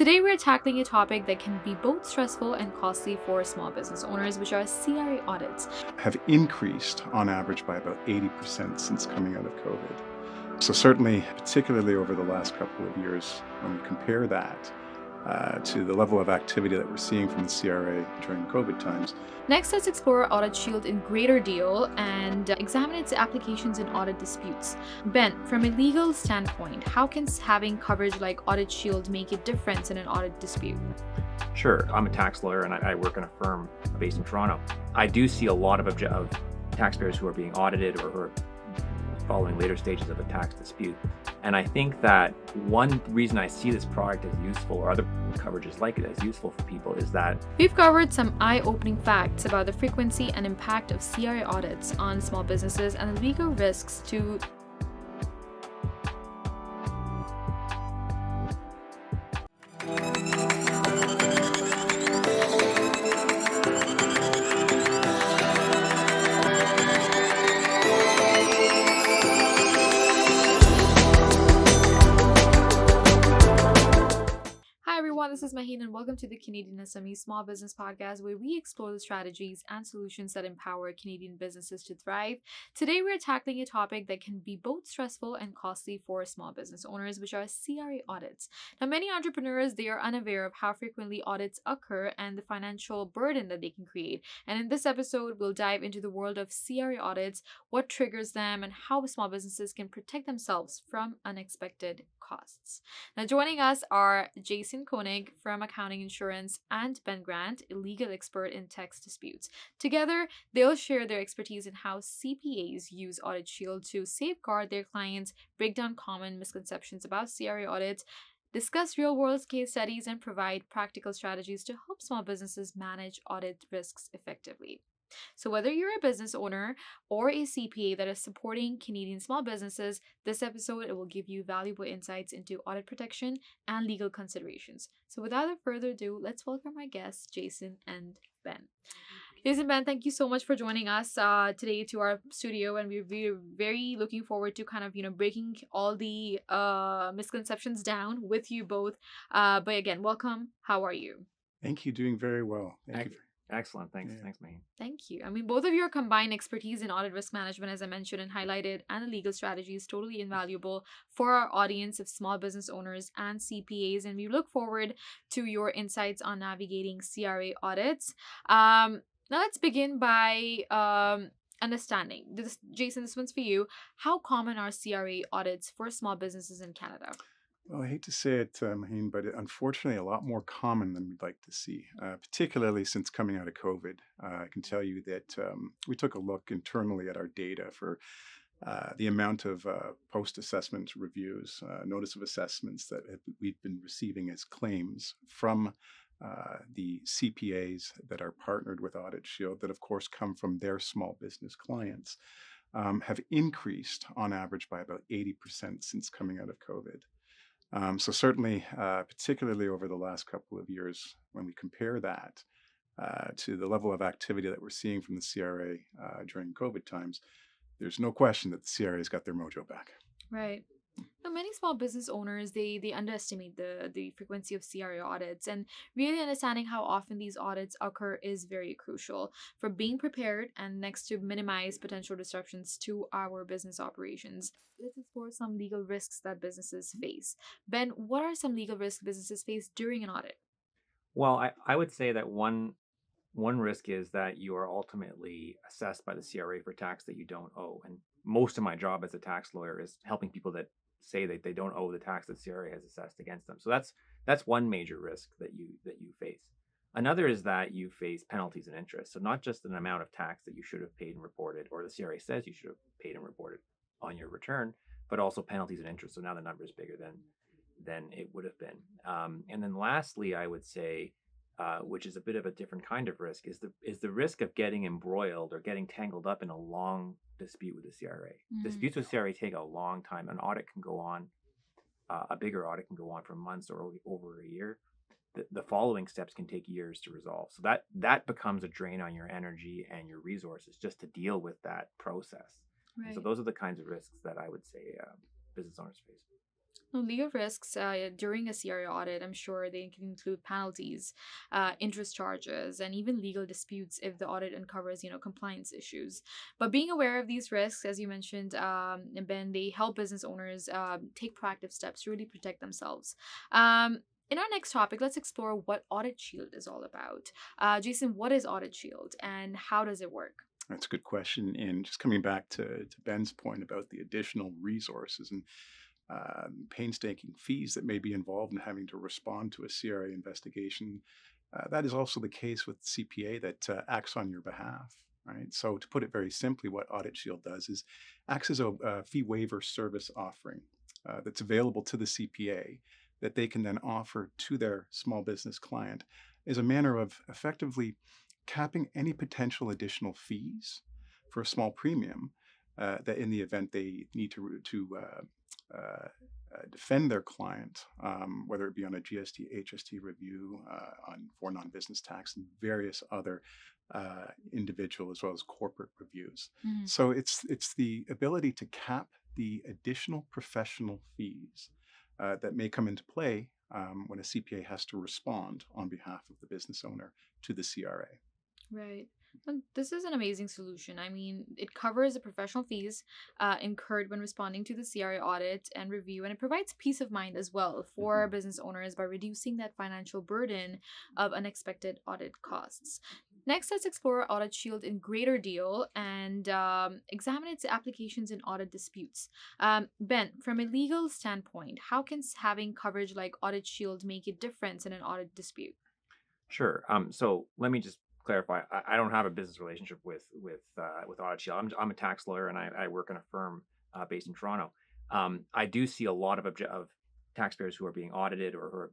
Today, we're tackling a topic that can be both stressful and costly for small business owners, which are CRA audits. Have increased on average by about 80% since coming out of COVID. So certainly, particularly over the last couple of years, when we compare that to the level of activity that we're seeing from the CRA during COVID times. Next, let's explore Audit Shield in greater detail and examine its applications in audit disputes. Ben, from a legal standpoint, how can having coverage like Audit Shield make a difference in an audit dispute? Sure. I'm a tax lawyer and I work in a firm based in Toronto. I do see a lot of taxpayers who are being audited or who are following later stages of a tax dispute. And I think that one reason I see this product as useful, or other coverages like it as useful for people, is that we've covered some eye-opening facts about the frequency and impact of CRA audits on small businesses and the legal risks to This is Maheen and welcome to the CanadianSME Small Business Podcast, where we explore the strategies and solutions that empower Canadian businesses to thrive. Today, we're tackling a topic that can be both stressful and costly for small business owners, which are CRA audits. Now, many entrepreneurs, they are unaware of how frequently audits occur and the financial burden that they can create. And in this episode, we'll dive into the world of CRA audits, what triggers them, and how small businesses can protect themselves from unexpected costs. Now, joining us are Jason Koenig from Accounting Insurance and Ben Grant, a legal expert in tax disputes. Together, they'll share their expertise in how CPAs use Audit Shield to safeguard their clients, break down common misconceptions about CRA audits, discuss real-world case studies, and provide practical strategies to help small businesses manage audit risks effectively. So whether you're a business owner or a CPA that is supporting Canadian small businesses, this episode will give you valuable insights into audit protection and legal considerations. So without further ado, let's welcome our guests, Jason and Ben. Jason, Ben, thank you so much for joining us today to our studio, and we're very looking forward to breaking all the misconceptions down with you both. But again, welcome. How are you? Thank you. Doing very well. Thank you. Excellent. Thanks. Yeah. Thanks, Maheen. Thank you. I mean, both of your combined expertise in audit risk management, as I mentioned and highlighted, and the legal strategy is totally invaluable for our audience of small business owners and CPAs. And we look forward to your insights on navigating CRA audits. Now, let's begin by understanding. Jason, this one's for you. How common are CRA audits for small businesses in Canada? Well, I hate to say it, Maheen, but unfortunately a lot more common than we'd like to see, particularly since coming out of COVID. I can tell you that we took a look internally at our data for the amount of post-assessment reviews, notice of assessments that we've been receiving as claims from the CPAs that are partnered with Audit Shield, that of course come from their small business clients, have increased on average by about 80% since coming out of COVID. So certainly, particularly over the last couple of years, when we compare that to the level of activity that we're seeing from the CRA during COVID times, there's no question that the CRA has got their mojo back. Right. Now, many small business owners, they underestimate the frequency of CRA audits, and really understanding how often these audits occur is very crucial for being prepared and next to minimize potential disruptions to our business operations. Let's explore some legal risks that businesses face. Ben, what are some legal risks businesses face during an audit? Well, I would say that one risk is that you are ultimately assessed by the CRA for tax that you don't owe. And most of my job as a tax lawyer is helping people that say that they don't owe the tax that CRA has assessed against them. So that's one major risk that you face. Another is that you face penalties and interest. So not just an amount of tax that you should have paid and reported, or the CRA says you should have paid and reported on your return, but also penalties and interest. So now the number is bigger than it would have been. And then lastly, I would say, which is a bit of a different kind of risk, is the risk of getting embroiled or getting tangled up in a long dispute with the CRA. Disputes with CRA take a long time. An audit can go on, a bigger audit can go on for months or over a year. The following steps can take years to resolve. So that becomes a drain on your energy and your resources just to deal with that process. Right. So those are the kinds of risks that I would say business owners face. Well, legal risks during a CRA audit, I'm sure they can include penalties, interest charges, and even legal disputes if the audit uncovers, compliance issues. But being aware of these risks, as you mentioned, Ben, they help business owners take proactive steps to really protect themselves. In our next topic, let's explore what Audit Shield is all about. Jason, what is Audit Shield and how does it work? That's a good question. And just coming back to Ben's point about the additional resources and painstaking fees that may be involved in having to respond to a CRA investigation, that is also the case with CPA that acts on your behalf. Right. So to put it very simply, what Audit Shield does is acts as a fee waiver service offering that's available to the CPA that they can then offer to their small business client as a manner of effectively capping any potential additional fees for a small premium that in the event they need to defend their client, whether it be on a GST, HST review, for non-business tax, and various other individual as well as corporate reviews. Mhm. So it's the ability to cap the additional professional fees that may come into play when a CPA has to respond on behalf of the business owner to the CRA. Right. Well, this is an amazing solution. I mean, it covers the professional fees incurred when responding to the CRA audit and review, and it provides peace of mind as well for business owners by reducing that financial burden of unexpected audit costs. Next, let's explore Audit Shield in greater deal and examine its applications in audit disputes. Ben, from a legal standpoint, how can having coverage like Audit Shield make a difference in an audit dispute? Sure. So let me just clarify. I don't have a business relationship with Audit Shield. I'm a tax lawyer and I work in a firm based in Toronto. I do see a lot of taxpayers who are being audited or who are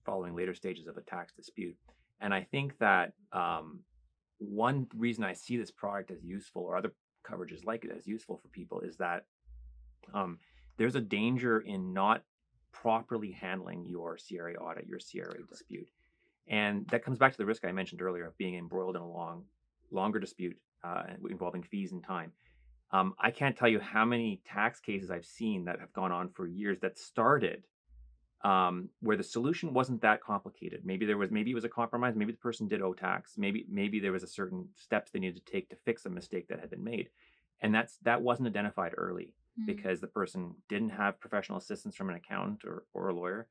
following later stages of a tax dispute. And I think that one reason I see this product as useful, or other coverages like it as useful for people, is that there's a danger in not properly handling your CRA audit, your CRA dispute. And that comes back to the risk I mentioned earlier of being embroiled in a longer dispute involving fees and time. I can't tell you how many tax cases I've seen that have gone on for years that started where the solution wasn't that complicated. Maybe it was a compromise. Maybe the person did owe tax. Maybe there was a certain steps they needed to take to fix a mistake that had been made, and that wasn't identified early because the person didn't have professional assistance from an accountant or a lawyer,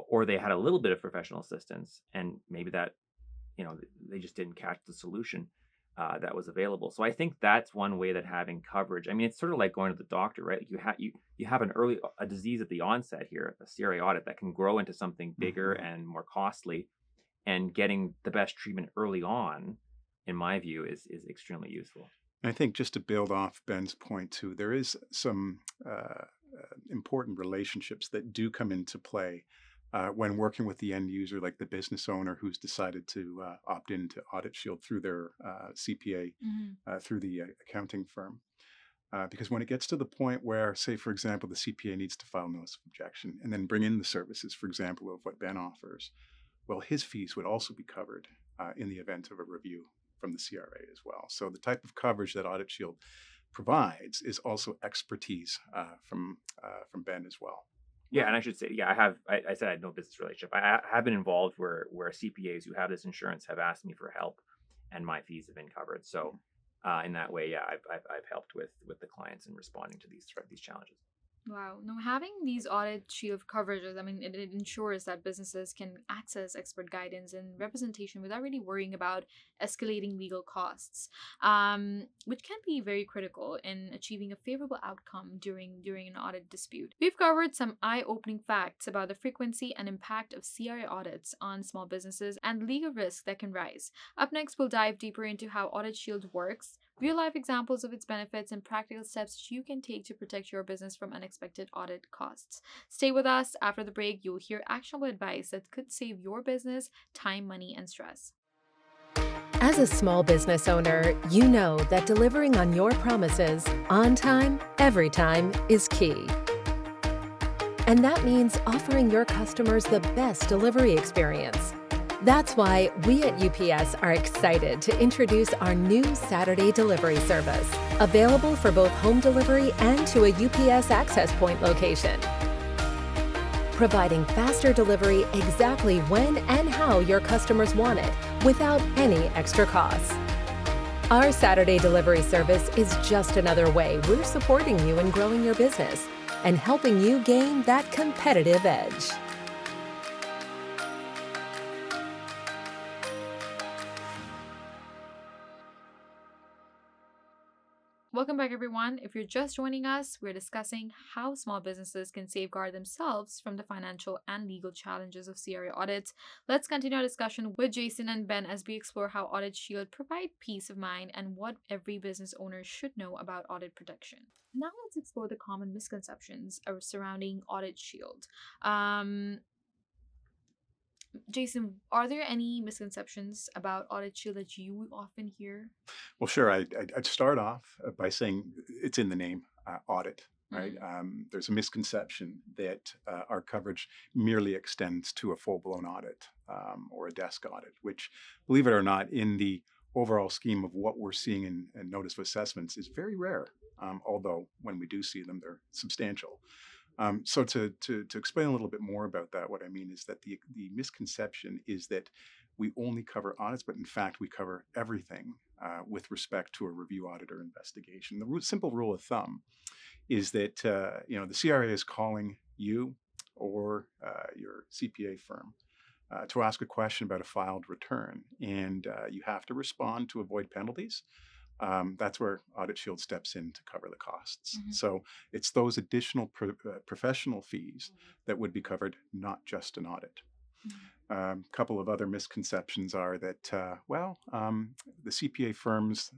or they had a little bit of professional assistance, and maybe that they just didn't catch the solution that was available. So I think that's one way that having coverage. I mean, it's sort of like going to the doctor, right? You have a disease at the onset here, a CRA audit that can grow into something bigger and more costly, and getting the best treatment early on, in my view, is extremely useful. And I think just to build off Ben's point too, there is some important relationships that do come into play when working with the end user, like the business owner who's decided to opt into Audit Shield through their CPA, through the accounting firm. Because when it gets to the point where, say, for example, the CPA needs to file notice of objection and then bring in the services, for example, of what Ben offers, well, his fees would also be covered in the event of a review from the CRA as well. So the type of coverage that Audit Shield provides is also expertise from Ben as well. Yeah, and I should say, I said I had no business relationship. I have been involved where CPAs who have this insurance have asked me for help, and my fees have been covered. So in that way, I've helped with the clients in responding to these challenges. Wow. Now, having these Audit Shield coverages, I mean, it ensures that businesses can access expert guidance and representation without really worrying about escalating legal costs, which can be very critical in achieving a favorable outcome during an audit dispute. We've covered some eye-opening facts about the frequency and impact of CRA audits on small businesses and legal risks that can rise. Up next, we'll dive deeper into how Audit Shield works, real-life examples of its benefits, and practical steps you can take to protect your business from unexpected audit costs. Stay with us. After the break, you'll hear actionable advice that could save your business time, money, and stress. As a small business owner, you know that delivering on your promises, on time, every time, is key. And that means offering your customers the best delivery experience. That's why we at UPS are excited to introduce our new Saturday delivery service, available for both home delivery and to a UPS Access Point location. providing faster delivery exactly when and how your customers want it without any extra costs. Our Saturday delivery service is just another way we're supporting you in growing your business and helping you gain that competitive edge. Welcome back, everyone. If you're just joining us, we're discussing how small businesses can safeguard themselves from the financial and legal challenges of CRA audits. Let's continue our discussion with Jason and Ben as we explore how Audit Shield provide peace of mind and what every business owner should know about audit protection. Now let's explore the common misconceptions surrounding Audit Shield. Jason, are there any misconceptions about Audit Shield that you often hear? Well, sure. I'd start off by saying it's in the name, audit, right? There's a misconception that our coverage merely extends to a full-blown audit or a desk audit, which, believe it or not, in the overall scheme of what we're seeing in notice of assessments is very rare, although when we do see them, they're substantial. So to explain a little bit more about that, what I mean is that the misconception is that we only cover audits, but in fact we cover everything with respect to a review, audit, or investigation. The simple rule of thumb is that the CRA is calling you or your CPA firm to ask a question about a filed return, and you have to respond to avoid penalties. That's where Audit Shield steps in to cover the costs. So it's those additional professional fees that would be covered, not just an audit. A couple of other misconceptions are that, the CPA firms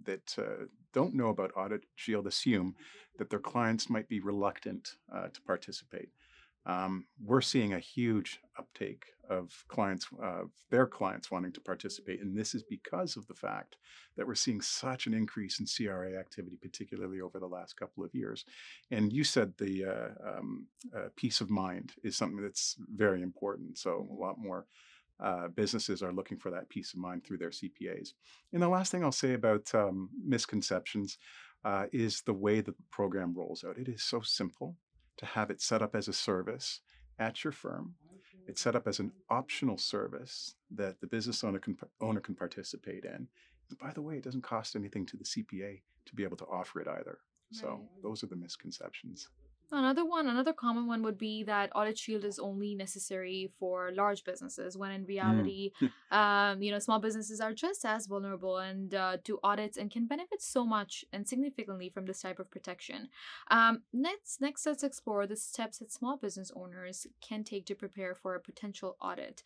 that don't know about Audit Shield assume that their clients might be reluctant to participate. We're seeing a huge uptake of their clients wanting to participate. And this is because of the fact that we're seeing such an increase in CRA activity, particularly over the last couple of years. And you said the peace of mind is something that's very important. So a lot more businesses are looking for that peace of mind through their CPAs. And the last thing I'll say about misconceptions is the way that the program rolls out. It is so simple to have it set up as a service at your firm. It's set up as an optional service that the business owner can participate in. And by the way, it doesn't cost anything to the CPA to be able to offer it either. So those are the misconceptions. Another common one would be that Audit Shield is only necessary for large businesses, when in reality, small businesses are just as vulnerable and to audits and can benefit so much and significantly from this type of protection. Next, let's explore the steps that small business owners can take to prepare for a potential audit.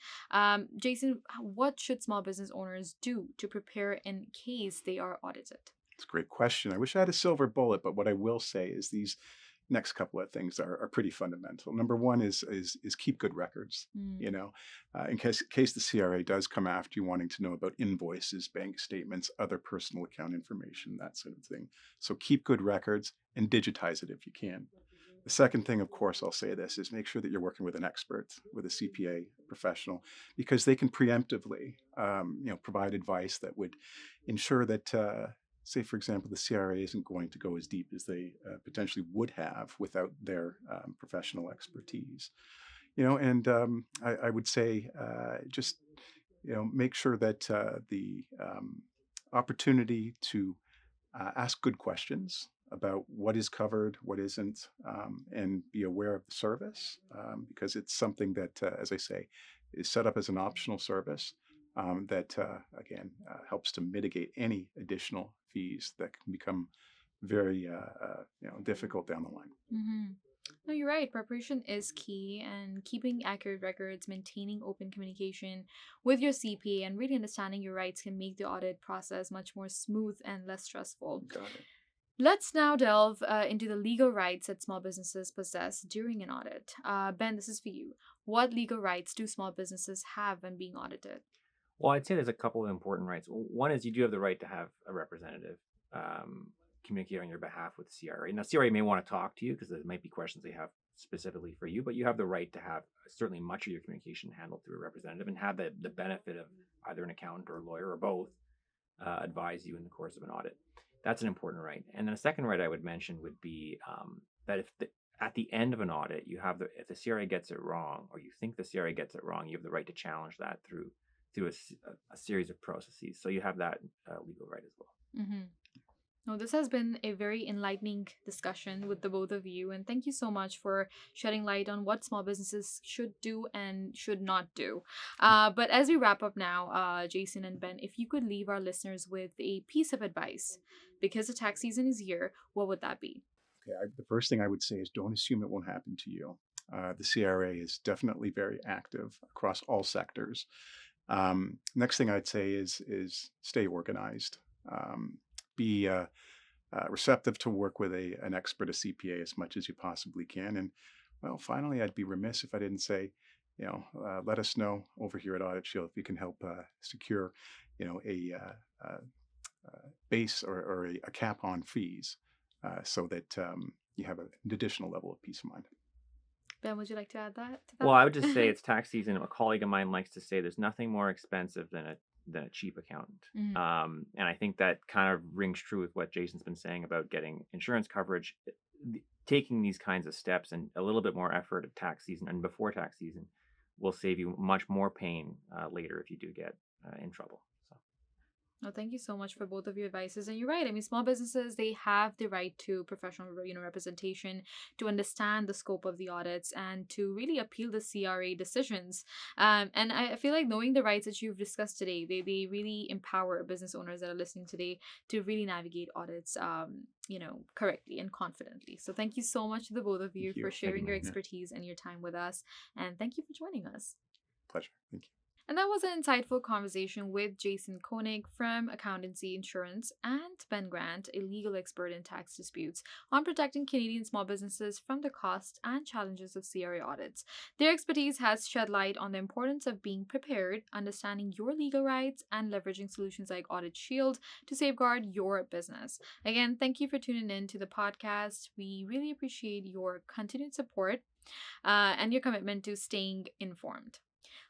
Jason, what should small business owners do to prepare in case they are audited? It's a great question. I wish I had a silver bullet, but what I will say is these next couple of things are pretty fundamental. Number one is keep good records. In case the CRA does come after you wanting to know about invoices, bank statements, other personal account information, that sort of thing. So keep good records and digitize it if you can. The second thing, of course, I'll say this, is make sure that you're working with an expert, with a CPA professional, because they can preemptively provide advice that would ensure that say, for example, the CRA isn't going to go as deep as they potentially would have without their professional expertise. I would say make sure that the opportunity to ask good questions about what is covered, what isn't, and be aware of the service, because it's something that, as I say, is set up as an optional service. That helps to mitigate any additional fees that can become very difficult down the line. No, you're right. Preparation is key, and keeping accurate records, maintaining open communication with your CPA, and really understanding your rights can make the audit process much more smooth and less stressful. Got it. Let's now delve into the legal rights that small businesses possess during an audit. Ben, this is for you. What legal rights do small businesses have when being audited? Well, I'd say there's a couple of important rights. One is you do have the right to have a representative communicate on your behalf with the CRA. Now, CRA may want to talk to you because there might be questions they have specifically for you, but you have the right to have certainly much of your communication handled through a representative and have the benefit of either an accountant or a lawyer or both advise you in the course of an audit. That's an important right. And then a second right I would mention would be that if at the end of an audit, you have if the CRA gets it wrong, or you think the CRA gets it wrong, you have the right to challenge that through a series of processes. So you have that legal right as well. Mm-hmm. No, this has been a very enlightening discussion with the both of you, and thank you so much for shedding light on what small businesses should do and should not do. But as we wrap up now, Jason and Ben, if you could leave our listeners with a piece of advice, because the tax season is here, what would that be? Okay, the first thing I would say is don't assume it won't happen to you. The CRA is definitely very active across all sectors. Next thing I'd say is stay organized. Be receptive to work with an expert, a CPA, as much as you possibly can. And well, finally, I'd be remiss if I didn't say, let us know over here at Audit Shield if you can help secure, a base or a cap on fees, so that you have an additional level of peace of mind. Ben, would you like to add that? Well, I would just say it's tax season. A colleague of mine likes to say there's nothing more expensive than a cheap accountant. Mm-hmm. And I think that kind of rings true with what Jason's been saying about getting insurance coverage. Taking these kinds of steps and a little bit more effort at tax season and before tax season will save you much more pain later if you do get in trouble. No, thank you so much for both of your advices. And you're right. I mean, small businesses, they have the right to professional, representation, to understand the scope of the audits, and to really appeal the CRA decisions. And I feel like knowing the rights that you've discussed today, they really empower business owners that are listening today to really navigate audits, correctly and confidently. So thank you so much to the both of you for sharing your expertise and your time with us. And thank you for joining us. Pleasure. Thank you. And that was an insightful conversation with Jason Koenig from Accountancy Insurance and Ben Grant, a legal expert in tax disputes, on protecting Canadian small businesses from the costs and challenges of CRA audits. Their expertise has shed light on the importance of being prepared, understanding your legal rights, and leveraging solutions like Audit Shield to safeguard your business. Again, thank you for tuning in to the podcast. We really appreciate your continued support and your commitment to staying informed.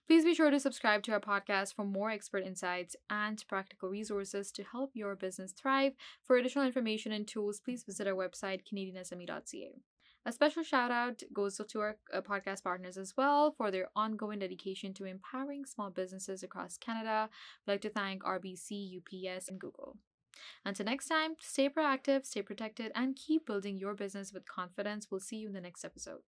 Please be sure to subscribe to our podcast for more expert insights and practical resources to help your business thrive. For additional information and tools, please visit our website, CanadianSME.ca. A special shout out goes to our podcast partners as well for their ongoing dedication to empowering small businesses across Canada. I'd like to thank RBC, UPS, and Google. Until next time, stay proactive, stay protected, and keep building your business with confidence. We'll see you in the next episode.